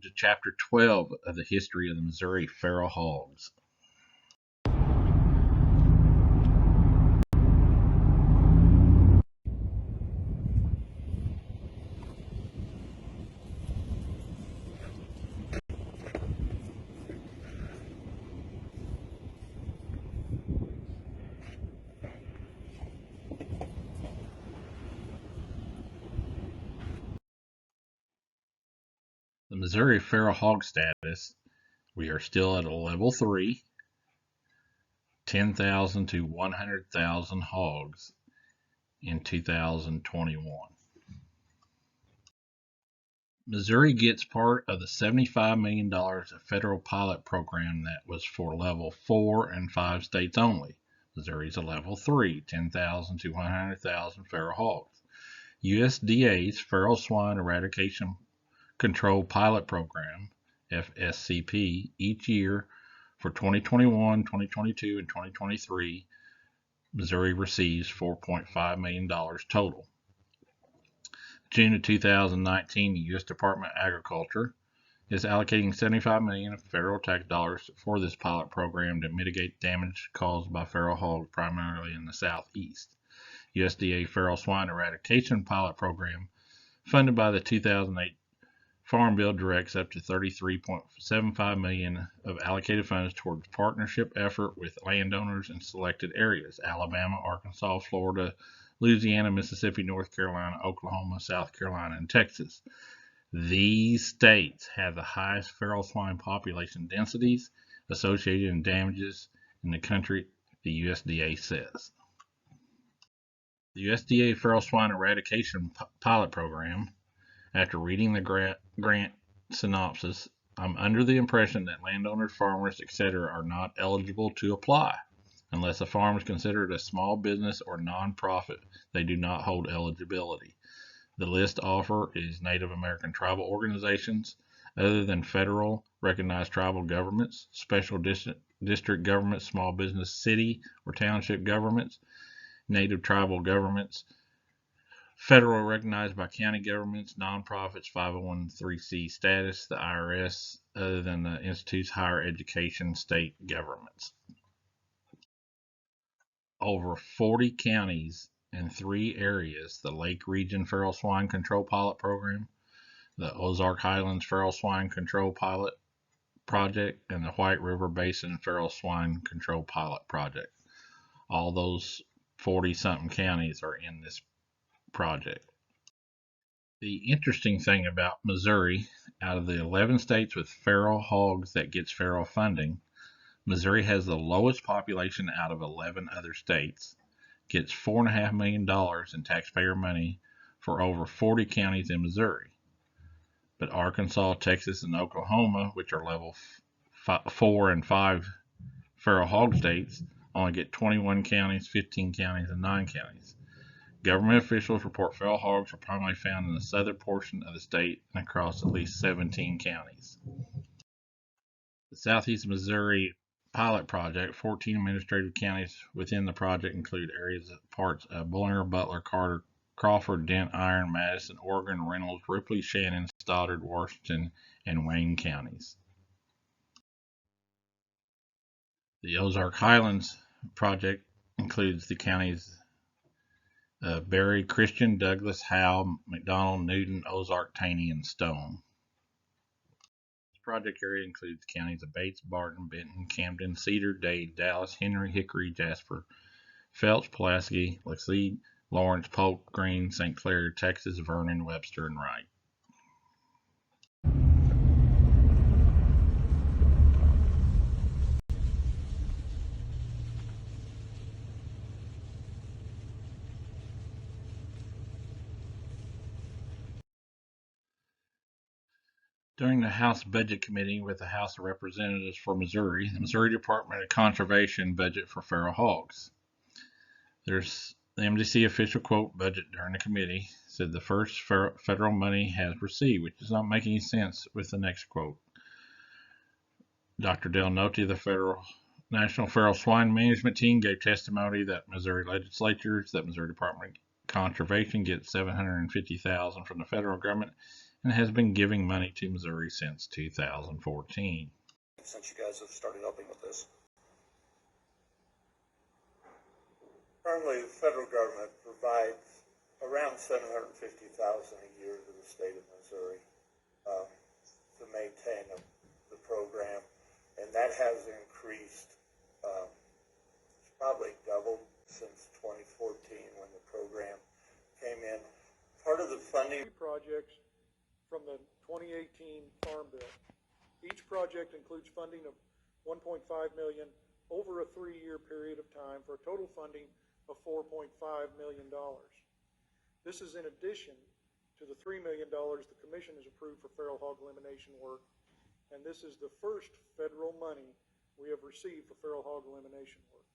to Chapter 12 of the history of the Missouri feral hogs. The Missouri feral hog status, we are still at a level 3, 10,000 to 100,000 hogs in 2021. Missouri gets part of the $75 million of federal pilot program that was for level 4 and 5 states only. Missouri's a level 3, 10,000 to 100,000 feral hogs. USDA's Feral Swine Eradication Control Pilot Program, FSCP, each year for 2021, 2022, and 2023, Missouri receives $4.5 million total. June of 2019, the U.S. Department of Agriculture is allocating $75 million of federal tax dollars for this pilot program to mitigate damage caused by feral hogs, primarily in the southeast. USDA Feral Swine Eradication Pilot Program, funded by the 2008 Farm Bill, directs up to $33.75 million of allocated funds towards partnership effort with landowners in selected areas: Alabama, Arkansas, Florida, Louisiana, Mississippi, North Carolina, Oklahoma, South Carolina, and Texas. These states have the highest feral swine population densities associated and damages in the country, the USDA says. The USDA Feral Swine Eradication Pilot Program, after reading the grant synopsis, I'm under the impression that landowners, farmers, etc. are not eligible to apply. Unless a farm is considered a small business or nonprofit, they do not hold eligibility. The list offer is Native American tribal organizations, other than federal recognized tribal governments, special district governments, small business, city or township governments, Native tribal governments, federal recognized by county governments, nonprofits, 501(c)(3) status, the IRS, other than the institutes higher education, state governments. Over 40 counties and 3 areas: the Lake Region Feral Swine Control Pilot Program, the Ozark Highlands Feral Swine Control Pilot Project, and the White River Basin Feral Swine Control Pilot Project. All those 40-something counties are in this project. The interesting thing about Missouri, out of the 11 states with feral hogs that gets feral funding, Missouri has the lowest population out of 11 other states, gets $4.5 million in taxpayer money for over 40 counties in Missouri. But Arkansas, Texas, and Oklahoma, which are level 4 and 5 feral hog states, only get 21 counties, 15 counties, and 9 counties. Government officials report feral hogs are primarily found in the southern portion of the state and across at least 17 counties. The Southeast Missouri Pilot Project, 14 administrative counties within the project include parts of Bullner, Butler, Carter, Crawford, Dent, Iron, Madison, Oregon, Reynolds, Ripley, Shannon, Stoddard, Washington, and Wayne counties. The Ozark Highlands Project includes the counties Berry, Christian, Douglas, Howe, McDonald, Newton, Ozark, Taney, and Stone. This project area includes the counties of Bates, Barton, Benton, Camden, Cedar, Dade, Dallas, Henry, Hickory, Jasper, Phelps, Pulaski, Laclede, Lawrence, Polk, Greene, St. Clair, Texas, Vernon, Webster, and Wright. During the House Budget Committee with the House of Representatives for Missouri, the Missouri Department of Conservation budget for feral hogs. There's the MDC official quote budget during the committee said the first federal money has received, which does not make any sense with the next quote. Dr. Del Notte, the National Feral Swine Management Team, gave testimony that Missouri legislatures, that Missouri Department of Conservation gets $750,000 from the federal government and has been giving money to Missouri since 2014. Since you guys have started helping with this. Currently, the federal government provides around $750,000 a year to the state of Missouri to maintain the program, and that has increased. It's probably doubled since 2014 when the program came in. Part of the funding projects from the 2018 Farm Bill. Each project includes funding of $1.5 million over a 3-year period of time for a total funding of $4.5 million. This is in addition to the $3 million the Commission has approved for feral hog elimination work, and this is the first federal money we have received for feral hog elimination work.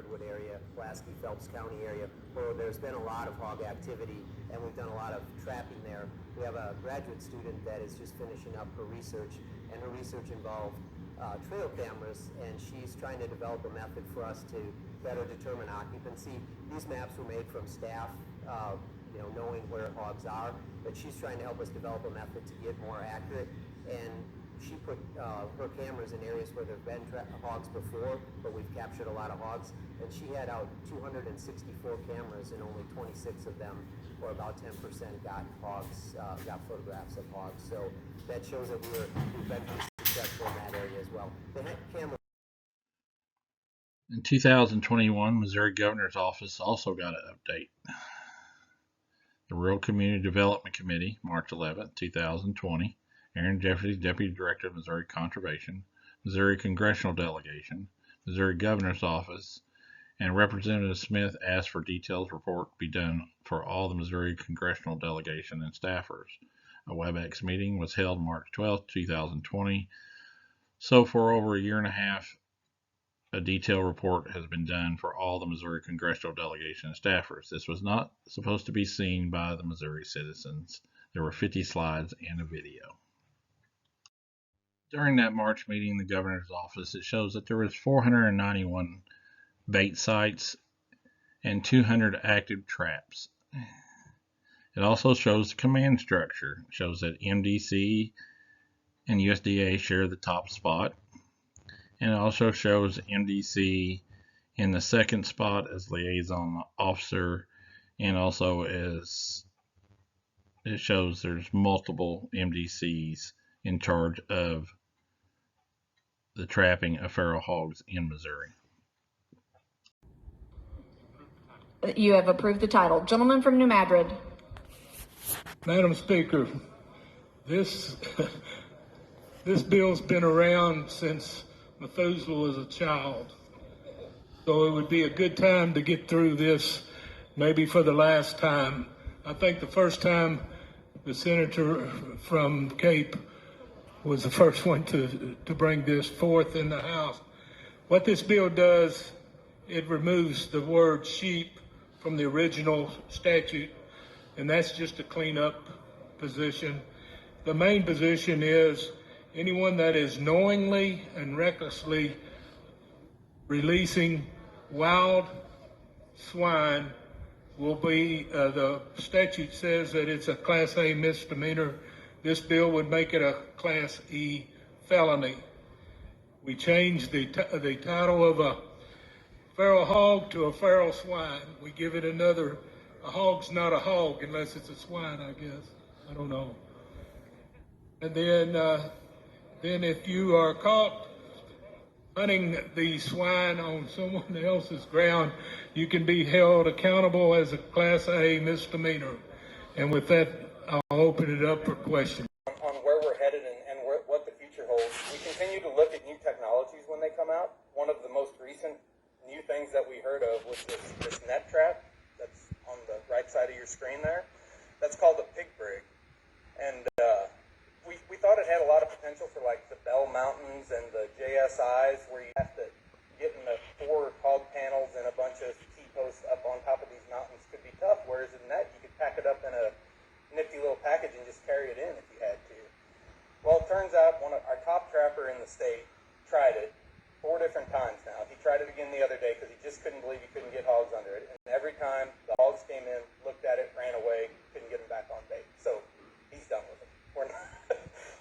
Wood area, Pulaski, Phelps County area, where there's been a lot of hog activity, and we've done a lot of trapping there. We have a graduate student that is just finishing up her research, and her research involved trail cameras, and she's trying to develop a method for us to better determine occupancy. These maps were made from staff, knowing where hogs are, but she's trying to help us develop a method to get more accurate, and she put her cameras in areas where there have been hogs before, but we've captured a lot of hogs, and she had out 264 cameras, and only 26 of them, or about 10%, got hogs, got photographs of hogs. So that shows that we've been successful in that area as well. The camera. In 2021, Missouri Governor's Office also got an update. The Rural Community Development Committee, March 11, 2020, Aaron Jeffries, Deputy Director of Missouri Conservation, Missouri Congressional Delegation, Missouri Governor's Office, and Representative Smith asked for detailed report be done for all the Missouri Congressional Delegation and staffers. A WebEx meeting was held March 12, 2020. So for over a year and a half, a detailed report has been done for all the Missouri Congressional Delegation and staffers. This was not supposed to be seen by the Missouri citizens. There were 50 slides and a video. During that March meeting, the governor's office, it shows that there was 491 bait sites and 200 active traps. It also shows the command structure. It shows that MDC and USDA share the top spot. And it also shows MDC in the second spot as liaison officer, and also as it shows there's multiple MDCs in charge of the trapping of feral hogs in Missouri. You have approved the title. Gentleman from New Madrid. Madam Speaker, this bill's been around since Methuselah was a child, so it would be a good time to get through this, maybe for the last time. I think the first time the senator from Cape was the first one to bring this forth in the House. What this bill does, it removes the word sheep from the original statute, and that's just a cleanup position. The main position is anyone that is knowingly and recklessly releasing wild swine will be, the statute says that it's a Class A misdemeanor. This bill would make it a Class E felony. We changed the title of a feral hog to a feral swine. We give it another, a hog's not a hog unless it's a swine, I guess. I don't know. And then if you are caught hunting the swine on someone else's ground, you can be held accountable as a Class A misdemeanor. And with that, I'll open it up for questions. On where we're headed and what the future holds. We continue to look at new technologies when they come out. One of the most recent new things that we heard of was this net trap that's on the right side of your screen there. That's called a pig brig. And we thought it had a lot of potential for like the Bell Mountains and the JSIs, where you have to get in the 4 hog panels and a bunch of T-posts up on top of these mountains could be tough, whereas in that you could pack it up in a nifty little package and just carry it in if you had to. Well, it turns out our top trapper in the state tried it 4 different times now. He tried it again the other day because he just couldn't believe he couldn't get hogs under it. And every time the hogs came in, looked at it, ran away, couldn't get them back on bait. So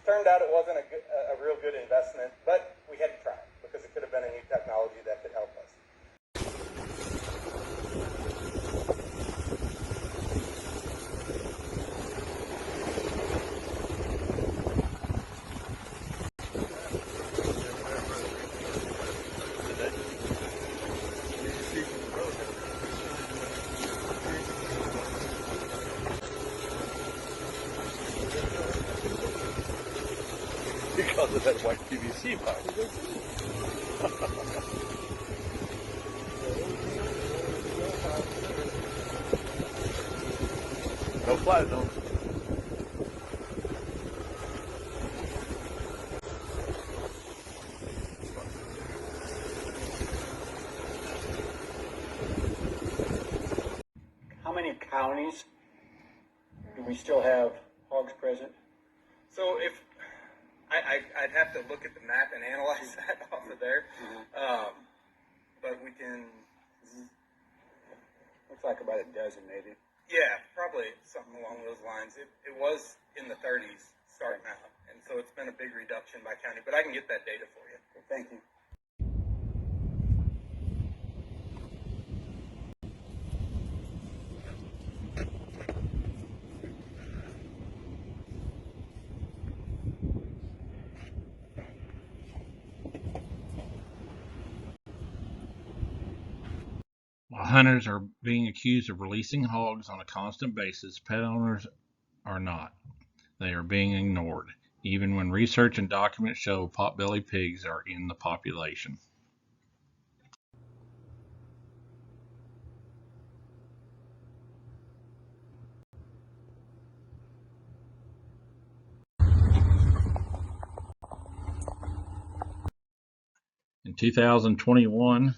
turned out it wasn't a real good investment, but we had to try it because it could have been a new technology that could help us. Because of that white PVC pipe. No fly zone. How many counties do we still have hogs present? So if I'd have to look at the map and analyze that off of there, but we can. Looks like about a dozen, maybe. Yeah, probably something along those lines. It was in the 30s starting out, and so it's been a big reduction by county. But I can get that data for you. Thank you. While hunters are being accused of releasing hogs on a constant basis, pet owners are not. They are being ignored, even when research and documents show potbelly pigs are in the population. In 2021,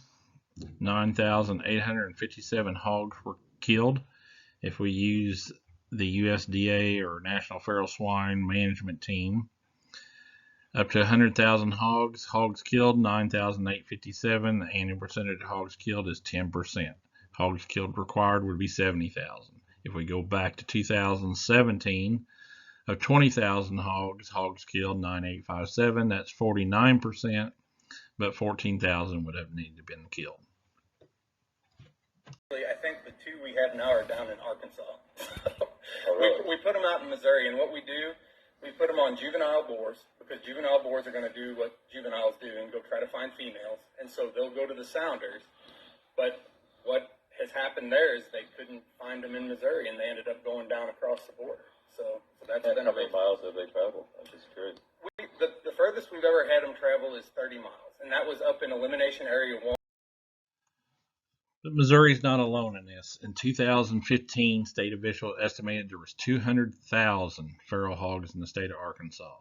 9,857 hogs were killed. If we use the USDA or National Feral Swine Management Team, up to 100,000 hogs killed, 9,857. The annual percentage of hogs killed is 10%. Hogs killed required would be 70,000. If we go back to 2017, of 20,000 hogs killed, 9,857. That's 49%, but 14,000 would have needed to have been killed. I think the two we have now are down in Arkansas. Oh, really? We put them out in Missouri, and what we do, we put them on juvenile boars, because juvenile boars are going to do what juveniles do and go try to find females, and so they'll go to the sounders. But what has happened there is they couldn't find them in Missouri, and they ended up going down across the border. So that's been How many miles have they traveled? I'm just curious. The furthest we've ever had them travel is 30 miles, and that was up in Elimination Area 1. But Missouri is not alone in this. In 2015, state officials estimated there was 200,000 feral hogs in the state of Arkansas.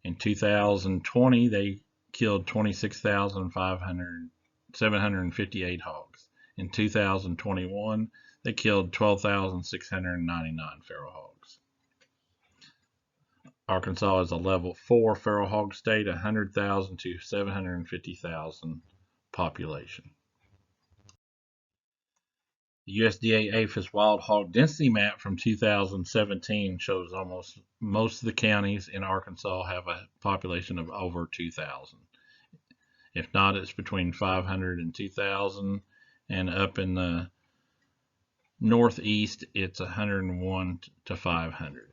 In 2020, they killed 26,758 hogs. In 2021, they killed 12,699 feral hogs. Arkansas is a level 4 feral hog state, 100,000 to 750,000 population. The USDA-APHIS wild hog density map from 2017 shows most of the counties in Arkansas have a population of over 2,000. If not, it's between 500 and 2,000, and up in the northeast, it's 101 to 500.